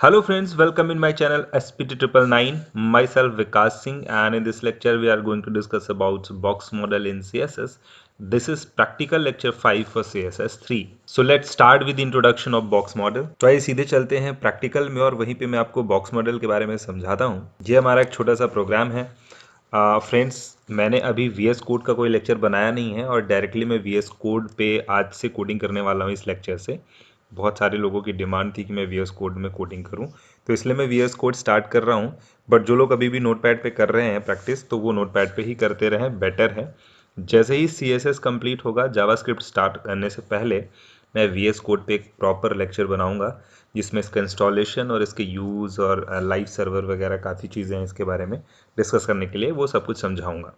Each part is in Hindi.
Hello friends, welcome in my channel SPT999. Myself Vikas Singh, and in this lecture we are going to discuss about box model in CSS. This is practical lecture 5 for CSS 3. So let's start with the introduction of box model. तो आइए सीधे चलते हैं प्रैक्टिकल में और वहीं पे मैं आपको बॉक्स मॉडल के बारे में समझाता हूँ। ये हमारा एक छोटा सा प्रोग्राम है। फ्रेंड्स, मैंने अभी VS कोड का कोई लेक्चर बनाया नहीं है और डायरेक्टली मैं VS कोड पे आज से कोडिंग करने वाला हूँ इस लेक्चर से। बहुत सारे लोगों की डिमांड थी कि मैं VS कोड में कोडिंग करूं, तो इसलिए मैं VS कोड स्टार्ट कर रहा हूं। बट जो लोग अभी भी नोटपैड पे कर रहे हैं प्रैक्टिस, तो वो नोटपैड पे ही करते रहें, बेटर है। जैसे ही CSS कंप्लीट होगा, जावास्क्रिप्ट स्टार्ट करने से पहले मैं VS कोड पे एक प्रॉपर लेक्चर बनाऊंगा जिसमें इसका इंस्टॉलेशन और इसके यूज़ और लाइव सर्वर वगैरह काफ़ी चीज़ें हैं इसके बारे में डिस्कस करने के लिए, वो सब कुछ समझाऊंगा।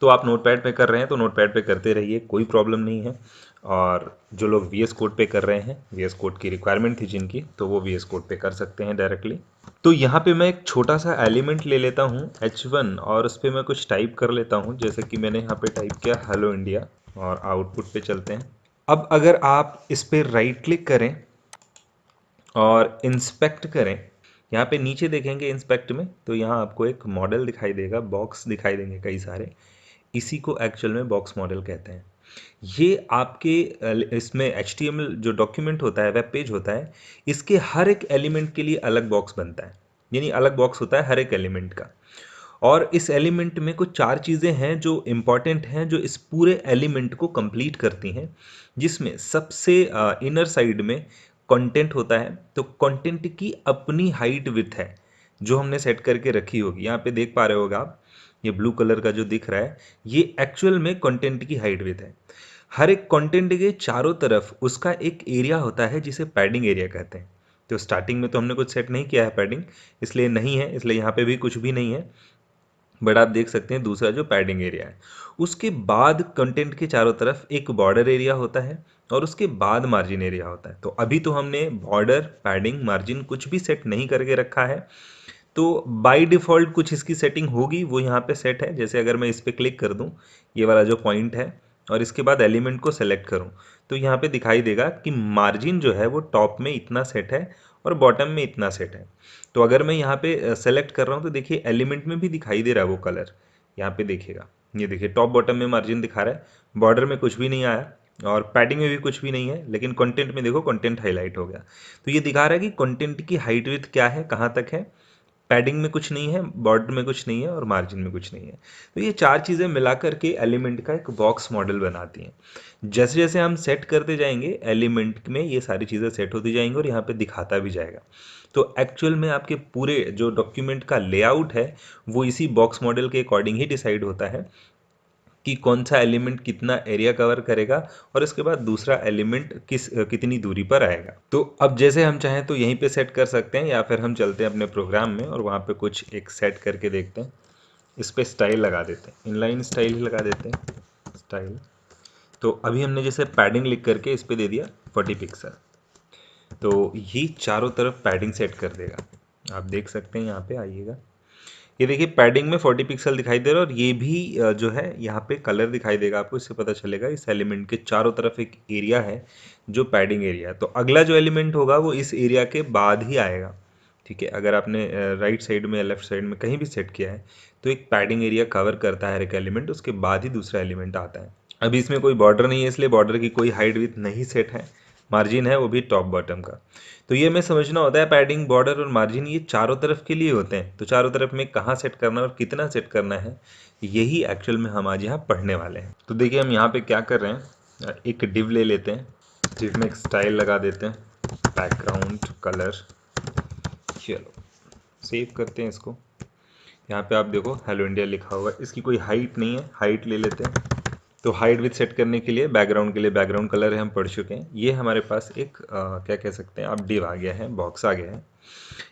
तो आप नोटपैड पे कर रहे हैं तो नोटपैड पे करते रहिए, कोई प्रॉब्लम नहीं है। और जो लोग VS कोड पे कर रहे हैं, VS कोड की रिक्वायरमेंट थी जिनकी, तो वो VS कोड पे कर सकते हैं डायरेक्टली। तो यहाँ पे मैं एक छोटा सा एलिमेंट ले लेता हूँ H1 और उस पर मैं कुछ टाइप कर लेता हूँ, जैसे कि मैंने यहाँ पे टाइप किया हेलो इंडिया, और आउटपुट पे चलते हैं। अब अगर आप इस पर राइट क्लिक करें और इंस्पेक्ट करें, यहाँ पे नीचे देखेंगे इंस्पेक्ट में, तो यहाँ आपको एक मॉडल दिखाई देगा, बॉक्स दिखाई देंगे कई सारे। इसी को एक्चुअल में बॉक्स मॉडल कहते हैं। ये आपके इसमें HTML जो डॉक्यूमेंट होता है, वेब पेज होता है, इसके हर एक एलिमेंट के लिए अलग बॉक्स बनता है, यानी अलग बॉक्स होता है हर एक एलिमेंट का। और इस एलिमेंट में कुछ 4 चीज़ें हैं जो इम्पॉर्टेंट हैं, जो इस पूरे एलिमेंट को कंप्लीट करती हैं, जिसमें सबसे इनर साइड में कंटेंट होता है। तो कंटेंट की अपनी हाइट विड्थ है जो हमने सेट करके रखी होगी। यहाँ पे देख पा रहे होगा आप, ये ब्लू कलर का जो दिख रहा है, ये एक्चुअल में कंटेंट की हाइट विड्थ है। हर एक कंटेंट के चारों तरफ उसका एक एरिया होता है जिसे पैडिंग एरिया कहते हैं। तो स्टार्टिंग में तो हमने कुछ सेट नहीं किया है पैडिंग, इसलिए नहीं है, इसलिए यहाँ पे भी कुछ भी नहीं है। बट आप देख सकते हैं दूसरा जो पैडिंग एरिया है, उसके बाद कंटेंट के चारों तरफ एक बॉर्डर एरिया होता है और उसके बाद मार्जिन एरिया होता है। तो अभी तो हमने बॉर्डर, पैडिंग, मार्जिन कुछ भी सेट नहीं करके रखा है। तो बाय डिफ़ॉल्ट कुछ इसकी सेटिंग होगी, वो यहाँ पे सेट है। जैसे अगर मैं इस पर क्लिक कर दूँ, ये वाला जो पॉइंट है, और इसके बाद एलिमेंट को सेलेक्ट करूँ, तो यहाँ पे दिखाई देगा कि मार्जिन जो है वो टॉप में इतना सेट है और बॉटम में इतना सेट है। तो अगर मैं यहाँ पे सेलेक्ट कर रहा हूँ तो देखिए एलिमेंट में भी दिखाई दे रहा है वो कलर, यहाँ पे देखिएगा, ये देखिए टॉप बॉटम में मार्जिन दिखा रहा है, बॉर्डर में कुछ भी नहीं आया और पैडिंग में भी कुछ भी नहीं है, लेकिन कंटेंट में देखो कंटेंट हाईलाइट हो गया। तो ये दिखा रहा है कि कंटेंट की हाइट विड्थ क्या है, कहाँ तक है, पैडिंग में कुछ नहीं है, बॉर्डर में कुछ नहीं है और मार्जिन में कुछ नहीं है। तो ये 4 चीज़ें मिलाकर के एलिमेंट का एक बॉक्स मॉडल बनाती हैं। जैसे जैसे हम सेट करते जाएंगे एलिमेंट में, ये सारी चीज़ें सेट होती जाएंगी और यहाँ पे दिखाता भी जाएगा। तो एक्चुअल में आपके पूरे जो डॉक्यूमेंट का लेआउट है वो इसी बॉक्स मॉडल के अकॉर्डिंग ही डिसाइड होता है कि कौन सा एलिमेंट कितना एरिया कवर करेगा और इसके बाद दूसरा एलिमेंट कितनी दूरी पर आएगा। तो अब जैसे हम चाहें तो यहीं पे सेट कर सकते हैं, या फिर हम चलते हैं अपने प्रोग्राम में और वहाँ पे कुछ एक सेट करके देखते हैं। इस पर स्टाइल लगा देते हैं, इनलाइन स्टाइल ही लगा देते हैं, स्टाइल। तो अभी हमने जैसे पैडिंग लिख करके इस पर दे दिया 40 पिक्सल, तो ये चारों तरफ पैडिंग सेट कर देगा। आप देख सकते हैं, यहाँ पे आइएगा, ये देखिए पैडिंग में 40 पिक्सल दिखाई दे रहा है और ये भी जो है यहाँ पे कलर दिखाई देगा आपको। इससे पता चलेगा इस एलिमेंट के चारों तरफ एक एरिया है जो पैडिंग एरिया है। तो अगला जो एलिमेंट होगा वो इस एरिया के बाद ही आएगा, ठीक है। अगर आपने राइट साइड में या लेफ्ट साइड में कहीं भी सेट किया है तो एक पैडिंग एरिया कवर करता है हर एक एलिमेंट, उसके बाद ही दूसरा एलिमेंट आता है। अभी इसमें कोई बॉर्डर नहीं है, इसलिए बॉर्डर की कोई हाइट विड्थ नहीं सेट है। मार्जिन है वो भी टॉप बॉटम का। तो ये हमें समझना होता है, पैडिंग, बॉर्डर और मार्जिन ये चारों तरफ के लिए होते हैं। तो चारों तरफ में कहाँ सेट करना है और कितना सेट करना है, यही एक्चुअल में हम आज यहाँ पढ़ने वाले हैं। तो देखिए हम यहाँ पे क्या कर रहे हैं, एक डिव ले लेते हैं, डिव में एक स्टाइल लगा देते हैं, बैकग्राउंड कलर। चलो सेव करते हैं इसको। यहाँ पे आप देखो हेलो इंडिया लिखा हुआ है, इसकी कोई हाइट नहीं है, हाइट ले लेते हैं। तो हाइट विथ सेट करने के लिए बैकग्राउंड के लिए बैकग्राउंड कलर है, हम पढ़ चुके हैं। ये हमारे पास एक क्या कह सकते हैं आप, डिव आ गया है, बॉक्स आ गया है,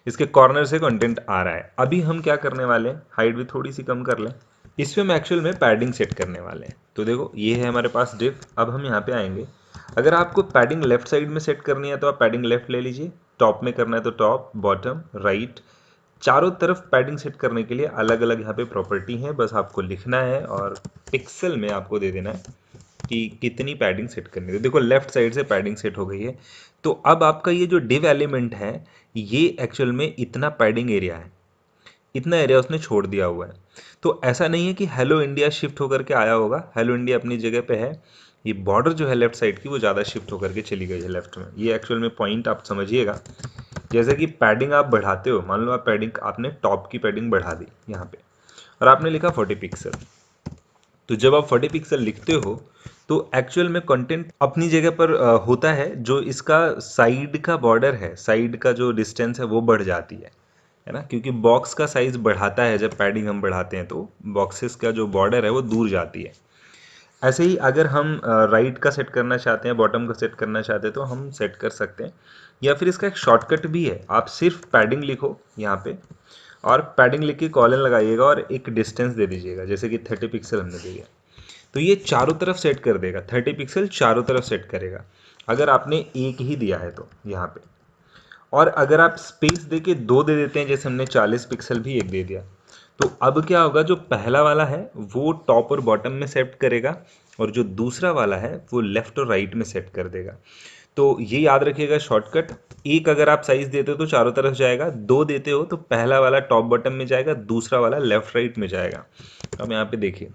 इसके कॉर्नर से कंटेंट आ रहा है। अभी हम क्या करने वाले हैं, हाइट भी थोड़ी सी कम कर लें, इसमें हम एक्चुअल में पैडिंग सेट करने वाले हैं। तो देखो ये है हमारे पास डिव। अब हम यहाँ पे आएंगे, अगर आपको पैडिंग लेफ्ट साइड में सेट करनी है तो आप पैडिंग लेफ्ट ले लीजिए, टॉप में करना है तो टॉप, बॉटम, राइट, चारों तरफ पैडिंग सेट करने के लिए अलग अलग यहाँ पे प्रॉपर्टी है, बस आपको लिखना है और पिक्सल में आपको दे देना है कि कितनी पैडिंग सेट करनी है। देखो लेफ्ट साइड से पैडिंग सेट हो गई है, तो अब आपका ये जो div एलिमेंट है ये एक्चुअल में इतना पैडिंग एरिया है, इतना एरिया उसने छोड़ दिया हुआ है। तो ऐसा नहीं है कि हेलो इंडिया शिफ्ट होकर के आया होगा, हेलो इंडिया अपनी जगह पे है, ये बॉर्डर जो है लेफ्ट साइड की वो ज़्यादा शिफ्ट होकर के चली गई है लेफ्ट में। ये एक्चुअल में पॉइंट आप समझिएगा। जैसे कि पैडिंग आप बढ़ाते हो, मान लो आप पैडिंग, आपने टॉप की पैडिंग बढ़ा दी यहाँ पे और आपने लिखा 40 पिक्सल। तो जब आप 40 पिक्सल लिखते हो तो एक्चुअल में कंटेंट अपनी जगह पर होता है, जो इसका साइड का बॉर्डर है, साइड का जो डिस्टेंस है वो बढ़ जाती है ना, क्योंकि बॉक्स का साइज बढ़ाता है जब पैडिंग हम बढ़ाते हैं तो बॉक्सेस का जो बॉर्डर है वो दूर जाती है। ऐसे ही अगर हम राइट का सेट करना चाहते हैं, बॉटम का सेट करना चाहते हैं तो हम सेट कर सकते हैं, या फिर इसका एक शॉर्टकट भी है। आप सिर्फ पैडिंग लिखो यहाँ पे और पैडिंग लिख के कॉलन लगाइएगा और एक डिस्टेंस दे दीजिएगा, जैसे कि 30 पिक्सल हमने दे दिया, तो ये चारों तरफ सेट कर देगा। 30 पिक्सल चारों तरफ सेट करेगा अगर आपने एक ही दिया है तो यहाँ पे। और अगर आप स्पेस दे के दो दे देते हैं, जैसे हमने 40 पिक्सल भी एक दे दिया, तो अब क्या होगा, जो पहला वाला है वो टॉप और बॉटम में सेट करेगा और जो दूसरा वाला है वो लेफ्ट और राइट में सेट कर देगा। तो ये याद रखिएगा शॉर्टकट। एक अगर आप साइज देते हो तो चारों तरफ जाएगा, दो देते हो तो पहला वाला टॉप बॉटम में जाएगा, दूसरा वाला लेफ्ट राइट में जाएगा। अब यहाँ पे देखिए,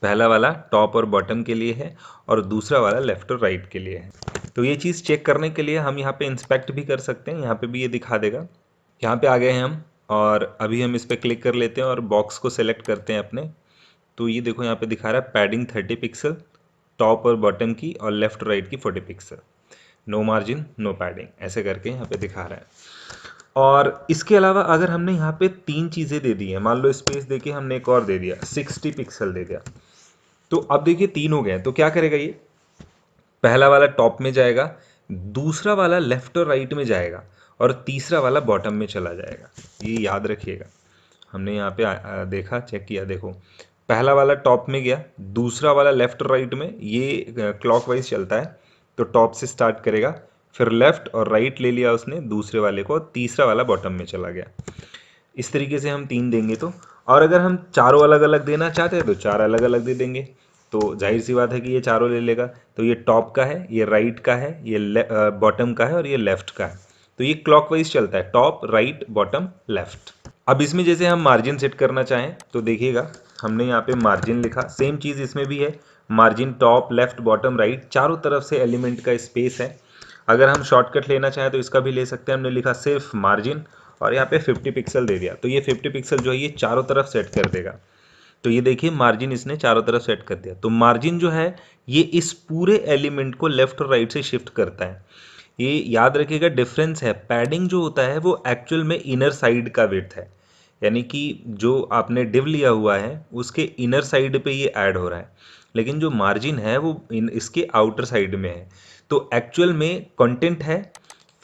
पहला वाला टॉप और बॉटम के लिए है और दूसरा वाला लेफ्ट और राइट के लिए है। तो ये चीज़ चेक करने के लिए हम यहाँ पे इंस्पेक्ट भी कर सकते हैं, यहाँ पे भी ये दिखा देगा। यहाँ पे आ गए हैं हम और अभी हम इस पर क्लिक कर लेते हैं और बॉक्स को सेलेक्ट करते हैं अपने। तो ये देखो यहाँ पे दिखा रहा है पैडिंग 30 पिक्सल टॉप और बॉटम की और लेफ्ट राइट की 40 pixel, no margin no padding, ऐसे करके यहाँ पे दिखा रहा है। और इसके अलावा अगर हमने यहाँ पे तीन चीज़ें दे दी हैं, मान लो स्पेस दे के हमने एक और दे दिया 60 पिक्सल दे दिया, तो अब देखिए तीन हो गए हैं। तो क्या करेगा ये, पहला वाला टॉप में जाएगा, दूसरा वाला लेफ्ट और राइट में जाएगा और तीसरा वाला बॉटम में चला जाएगा। ये याद रखिएगा। हमने यहाँ पे देखा, चेक किया, देखो पहला वाला टॉप में गया, दूसरा वाला लेफ्ट और राइट में, ये क्लॉकवाइज चलता है तो टॉप से स्टार्ट करेगा, फिर लेफ्ट और राइट ले लिया उसने दूसरे वाले को, तीसरा वाला बॉटम में चला गया। इस तरीके से हम तीन देंगे तो, और अगर हम चारों अलग अलग देना चाहते हैं तो चार अलग अलग दे देंगे। तो जाहिर सी बात है कि ये चारों ले लेगा। तो ये टॉप का है, ये राइट का है, ये बॉटम का है और ये लेफ्ट का है। तो ये क्लॉकवाइज चलता है, टॉप राइट बॉटम लेफ्ट। अब इसमें जैसे हम मार्जिन सेट करना चाहें तो देखिएगा, हमने यहाँ पे मार्जिन लिखा, सेम चीज़ इसमें भी है, margin top left bottom right चारों तरफ से एलिमेंट का स्पेस है। अगर हम शॉर्टकट लेना चाहें तो इसका भी ले सकते हैं। हमने लिखा सिर्फ मार्जिन और यहाँ पे 50 पिक्सल दे दिया, तो ये 50 पिक्सल जो है ये चारों तरफ सेट कर देगा। तो ये देखिए मार्जिन इसने चारों तरफ सेट कर दिया। तो मार्जिन जो है ये इस पूरे एलिमेंट को लेफ्ट और राइट से शिफ्ट करता है। ये याद रखिएगा डिफरेंस है, पैडिंग जो होता है वो एक्चुअल में इनर साइड का विड्थ है, यानी कि जो आपने डिव लिया हुआ है उसके इनर साइड पे ये ऐड हो रहा है, लेकिन जो मार्जिन है वो इसके आउटर साइड में है। तो एक्चुअल में कंटेंट है,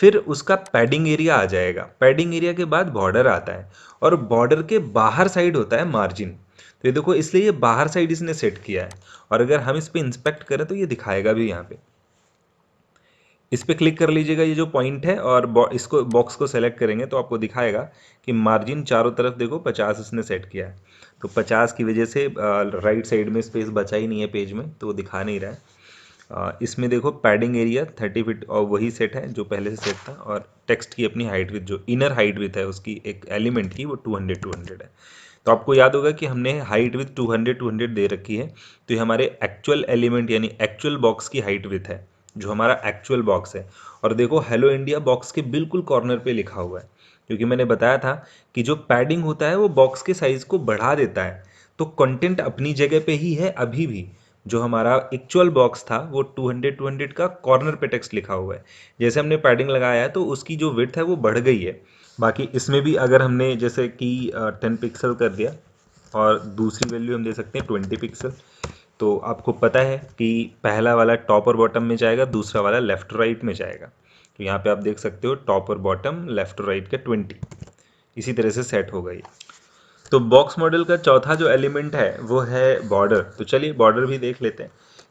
फिर उसका पैडिंग एरिया आ जाएगा, पैडिंग एरिया के बाद बॉर्डर आता है और बॉर्डर के बाहर साइड होता है मार्जिन। तो ये देखो, इसलिए ये बाहर साइड इसने सेट किया है। और अगर हम इस पे इंस्पेक्ट करें तो ये दिखाएगा भी, यहाँ पे इस पे क्लिक कर लीजिएगा, ये जो पॉइंट है, और इसको बॉक्स को सेलेक्ट करेंगे तो आपको दिखाएगा कि मार्जिन चारों तरफ देखो 50 इसने सेट किया है। तो 50 की वजह से राइट साइड में स्पेस बचा ही नहीं है पेज में, तो वो दिखा नहीं रहा है। इसमें देखो पैडिंग एरिया 30 फीट और वही सेट है जो पहले से सेट था, और टेक्स्ट की अपनी हाइट विथ, जो इनर हाइट विथ है उसकी एक एलिमेंट की, वो 200 है। तो आपको याद होगा कि हमने हाइट विथ 200 दे रखी है, तो ये हमारे एक्चुअल एलिमेंट यानी एक्चुअल बॉक्स की हाइट विथ है, जो हमारा एक्चुअल बॉक्स है। और देखो हेलो इंडिया बॉक्स के बिल्कुल कॉर्नर पे लिखा हुआ है, क्योंकि मैंने बताया था कि जो पैडिंग होता है वो बॉक्स के साइज को बढ़ा देता है। तो कंटेंट अपनी जगह पे ही है अभी भी, जो हमारा एक्चुअल बॉक्स था वो 200 का कॉर्नर पे टेक्स्ट लिखा हुआ है। जैसे हमने पैडिंग लगाया है तो उसकी जो विड्थ है वो बढ़ गई है। बाकी इसमें भी अगर हमने जैसे कि 10 पिक्सल कर दिया और दूसरी वैल्यू हम दे सकते हैं 20 पिक्सल, तो आपको पता है कि पहला वाला टॉप और बॉटम में जाएगा, दूसरा वाला लेफ्ट राइट में जाएगा। तो यहाँ पे आप देख सकते हो टॉप और बॉटम लेफ्ट और राइट का 20, इसी तरह से सेट हो गई। तो बॉक्स मॉडल का चौथा जो एलिमेंट है वो है बॉर्डर। तो चलिए बॉर्डर भी देख लेते हैं।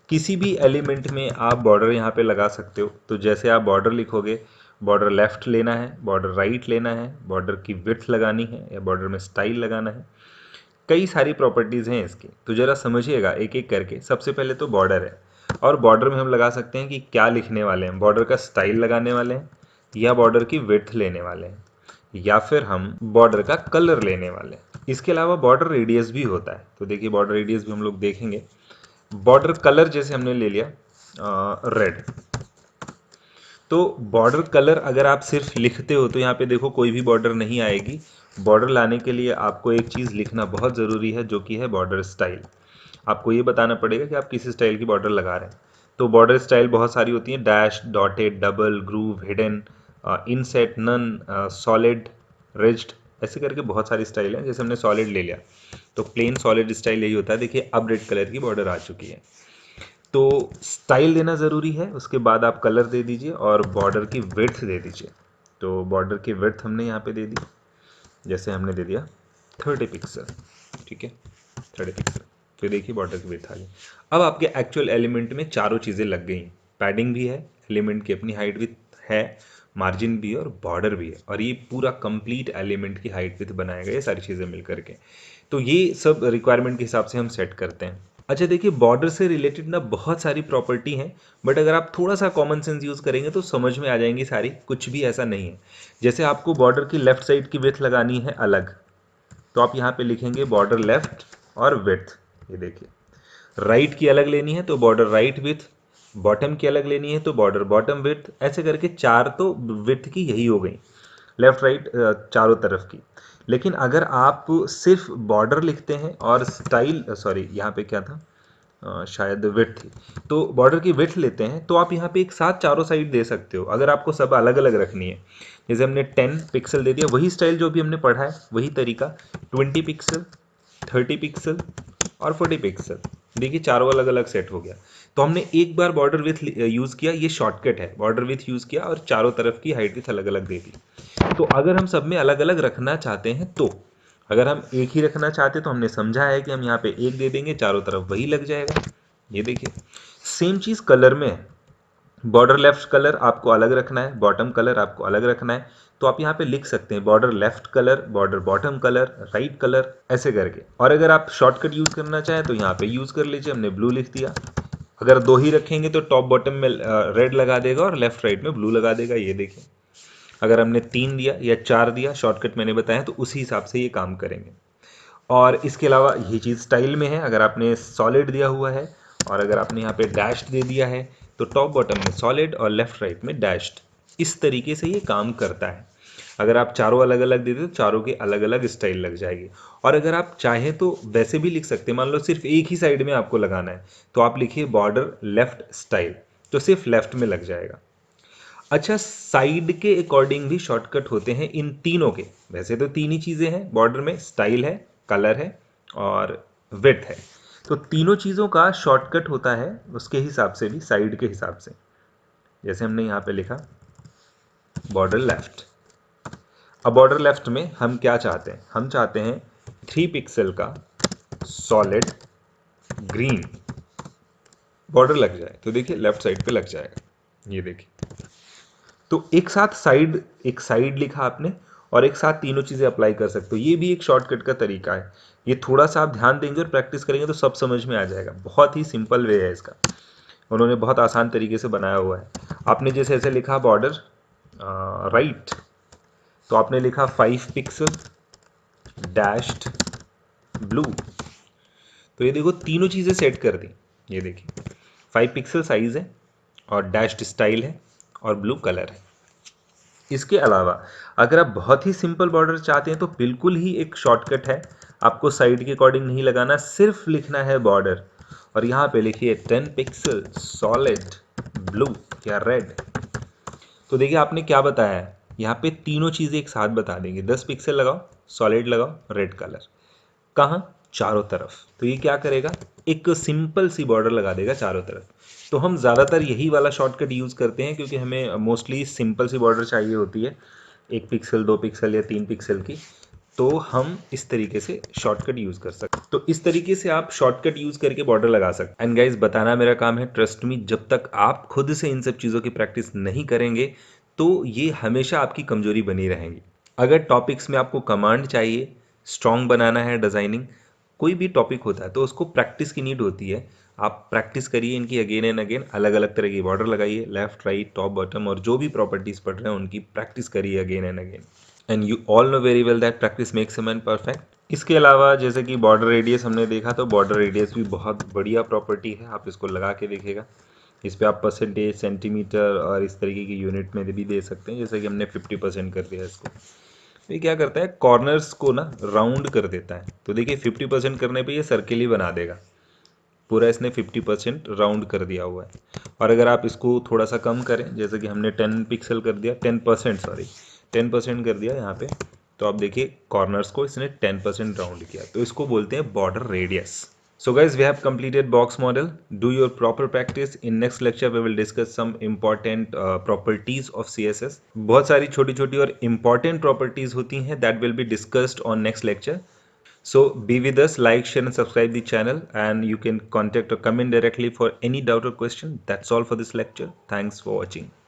किसी भी एलिमेंट में आप बॉर्डर यहाँ पे लगा सकते हो। तो जैसे आप बॉर्डर लिखोगे, बॉर्डर लेफ्ट लेना है, बॉर्डर राइट लेना है, बॉर्डर की विड्थ लगानी है, या बॉर्डर में स्टाइल लगाना है, कई सारी प्रॉपर्टीज़ हैं इसकी। तो ज़रा समझिएगा एक एक करके। सबसे पहले तो बॉर्डर है। और बॉर्डर में हम लगा सकते हैं कि क्या लिखने वाले हैं, बॉर्डर का स्टाइल लगाने वाले हैं या बॉर्डर की विड्थ लेने वाले हैं या फिर हम बॉर्डर का कलर लेने वाले हैं। इसके अलावा बॉर्डर रेडियस भी होता है, तो देखिए बॉर्डर रेडियस भी हम लोग देखेंगे। बॉर्डर कलर जैसे हमने ले लिया रेड, तो बॉर्डर कलर अगर आप सिर्फ लिखते हो तो यहाँ पे देखो कोई भी बॉर्डर नहीं आएगी। बॉर्डर लाने के लिए आपको एक चीज़ लिखना बहुत ज़रूरी है, जो कि है बॉर्डर स्टाइल। आपको ये बताना पड़ेगा कि आप किस स्टाइल की बॉर्डर लगा रहे हैं। तो बॉर्डर स्टाइल बहुत सारी होती हैं, dash, dotted, double, groove, hidden, inset, none, solid, ridged, ऐसे करके बहुत सारी स्टाइल हैं। जैसे हमने सॉलिड ले लिया तो प्लेन सॉलिड स्टाइल यही होता है। देखिए अब रेड कलर की बॉर्डर आ चुकी है। तो स्टाइल देना ज़रूरी है, उसके बाद आप कलर दे दीजिए और बॉर्डर की विड्थ दे दीजिए। तो बॉर्डर की विड्थ हमने यहाँ पे दे दी, जैसे हमने दे दिया 30 पिक्सल, ठीक है, 30 पिक्सल। तो देखिए बॉर्डर की विड्थ आ गई। अब आपके एक्चुअल एलिमेंट में चारों चीज़ें लग गई, पैडिंग भी है, एलिमेंट की अपनी हाइट विड्थ है, मार्जिन भी है और बॉर्डर भी है, और ये पूरा कंप्लीट एलिमेंट की हाइट विड्थ बनाएगा ये सारी चीज़ें मिल करके। तो ये सब रिक्वायरमेंट के हिसाब से हम सेट करते हैं। अच्छा देखिए, बॉर्डर से रिलेटेड ना बहुत सारी प्रॉपर्टी हैं, बट अगर आप थोड़ा सा कॉमन सेंस यूज़ करेंगे तो समझ में आ जाएंगी सारी, कुछ भी ऐसा नहीं है। जैसे आपको बॉर्डर की लेफ्ट साइड की विड्थ लगानी है अलग, तो आप यहाँ पे लिखेंगे बॉर्डर लेफ्ट और विड्थ। ये देखिए, राइट की अलग लेनी है तो बॉर्डर राइट विड्थ, बॉटम की अलग लेनी है तो बॉर्डर बॉटम विड्थ, ऐसे करके चार तो विड्थ की यही हो गई, लेफ्ट राइट चारों तरफ की। लेकिन अगर आप सिर्फ बॉर्डर लिखते हैं और स्टाइल, सॉरी यहाँ पे क्या था, शायद विड्थ थी, तो बॉर्डर की विड्थ लेते हैं तो आप यहाँ पे एक साथ चारों साइड दे सकते हो अगर आपको सब अलग अलग रखनी है। जैसे हमने 10 पिक्सल दे दिया, वही स्टाइल जो भी हमने पढ़ा है वही तरीका, 20 पिक्सल, 30 पिक्सल और 40 पिक्सल। देखिए चारों अलग अलग सेट हो गया। तो हमने एक बार बॉर्डर विथ यूज़ किया, ये शॉर्टकट है, बॉर्डर विथ यूज़ किया और चारों तरफ की हाइट विथ अलग अलग दे दी। तो अगर हम सब में अलग अलग रखना चाहते हैं, तो अगर हम एक ही रखना चाहते तो हमने समझा है कि हम यहाँ पे एक दे देंगे, चारों तरफ वही लग जाएगा। ये देखिए सेम चीज़ कलर में है, बॉर्डर लेफ्ट कलर आपको अलग रखना है, बॉटम कलर आपको अलग रखना है, तो आप यहाँ पे लिख सकते हैं border left colour, border bottom colour, right colour, ऐसे करके। और अगर आप शॉर्टकट यूज़ करना चाहें तो यहाँ पे यूज़ कर लीजिए, हमने ब्लू लिख दिया। अगर दो ही रखेंगे तो टॉप बॉटम में रेड लगा देगा और लेफ्ट राइट में ब्लू लगा देगा। ये देखिए, अगर हमने 3 दिया या 4 दिया, शॉर्टकट मैंने बताया, तो उसी हिसाब से ये काम करेंगे। और इसके अलावा ये चीज़ स्टाइल में है, अगर आपने सॉलिड दिया हुआ है और अगर आपने यहाँ पे डैश्ड दे दिया है तो टॉप बॉटम में सॉलिड और लेफ्ट राइट में डैश्ड। इस तरीके से ये काम करता है। अगर आप चारों अलग अलग दे दे तो चारों के अलग अलग स्टाइल लग जाएगी। और अगर आप चाहें तो वैसे भी लिख सकते हैं, मान लो सिर्फ एक ही साइड में आपको लगाना है तो आप लिखिए बॉर्डर लेफ्ट स्टाइल, तो सिर्फ लेफ्ट में लग जाएगा। अच्छा, साइड के अकॉर्डिंग भी शॉर्टकट होते हैं इन तीनों के। वैसे तो तीन ही चीज़ें हैं बॉर्डर में, स्टाइल है, कलर है और विड्थ है। तो तीनों चीज़ों का शॉर्टकट होता है उसके हिसाब से भी, साइड के हिसाब से। जैसे हमने यहाँ पे लिखा बॉर्डर लेफ्ट। अब बॉर्डर लेफ्ट में हम क्या चाहते हैं, हम चाहते हैं 3 पिक्सल का सॉलिड ग्रीन बॉर्डर लग जाए। तो देखिए लेफ्ट साइड पे लग जाएगा, ये देखिए। तो एक साइड लिखा आपने और एक साथ तीनों चीज़ें अप्लाई कर सकते हो। ये भी एक शॉर्टकट का तरीका है। ये थोड़ा सा आप ध्यान देंगे और प्रैक्टिस करेंगे तो सब समझ में आ जाएगा। बहुत ही सिंपल वे है इसका, उन्होंने बहुत आसान तरीके से बनाया हुआ है। आपने जैसे ऐसे लिखा बॉर्डर राइट, तो आपने लिखा 5 पिक्सल डैश्ड ब्लू। तो ये देखो तीनों चीज़ें सेट कर दी। ये देखिए 5 पिक्सल साइज़ है और डैश्ड स्टाइल है और ब्लू कलर है। इसके अलावा अगर आप बहुत ही सिंपल बॉर्डर चाहते हैं तो बिल्कुल ही एक शॉर्टकट है, आपको साइड के अकॉर्डिंग नहीं लगाना, सिर्फ लिखना है बॉर्डर और यहाँ पे लिखिए 10 पिक्सल सॉलिड ब्लू या रेड। तो देखिए आपने क्या बताया है, यहाँ पे तीनों चीज़ें एक साथ बता देंगे। 10 पिक्सल लगाओ, सॉलिड लगाओ, रेड कलर, कहाँ, चारों तरफ। तो ये क्या करेगा, एक सिंपल सी बॉर्डर लगा देगा चारों तरफ। तो हम ज़्यादातर यही वाला शॉर्टकट यूज़ करते हैं क्योंकि हमें मोस्टली सिंपल सी बॉर्डर चाहिए होती है, 1 पिक्सल 2 पिक्सल या 3 पिक्सल की। तो हम इस तरीके से शॉर्टकट यूज़ कर सकते हैं। तो इस तरीके से आप शॉर्टकट यूज़ करके बॉर्डर लगा सकते हैं। एंड गाइज, बताना मेरा काम है, ट्रस्ट मी, जब तक आप खुद से इन सब चीज़ों की प्रैक्टिस नहीं करेंगे तो ये हमेशा आपकी कमजोरी बनी रहेंगी। अगर टॉपिक्स में आपको कमांड चाहिए, स्ट्रॉन्ग बनाना है डिज़ाइनिंग, कोई भी टॉपिक होता है तो उसको प्रैक्टिस की नीड होती है। आप प्रैक्टिस करिए इनकी अगेन एंड अगेन, अलग अलग तरह की बॉर्डर लगाइए, लेफ्ट राइट टॉप बॉटम, और जो भी प्रॉपर्टीज पढ़ रहे हैं उनकी प्रैक्टिस करिए again and again. And you all know very well that practice makes a man perfect. इसके अलावा जैसे कि बॉर्डर रेडियस हमने देखा, तो बॉर्डर रेडियस भी बहुत बढ़िया प्रॉपर्टी है, आप इसको लगा के देखिएगा। इस पर आप परसेंटेज, सेंटीमीटर और इस तरीके की यूनिट में भी दे सकते हैं, जैसे कि हमने 50% कर दिया इसको। ये क्या करता है, कॉर्नर्स को ना राउंड कर देता है। तो देखिए 50% करने पे ये सर्किल ही बना देगा, पूरा इसने 50% राउंड कर दिया हुआ है। और अगर आप इसको थोड़ा सा कम करें, जैसे कि हमने 10 पिक्सल कर दिया, 10% सॉरी 10% कर दिया यहाँ पे, तो आप देखिए कॉर्नर्स को इसने 10% राउंड किया, तो इसको बोलते हैं border radius. So guys, we have completed box model. Do your proper practice. In next lecture, we will discuss some important properties of CSS. बहुत सारी छोटी छोटी और important properties होती हैं that will be discussed on next lecture. So be with us, like, share and subscribe the channel, and you can contact or comment directly for any doubt or question. That's all for this lecture. Thanks for watching.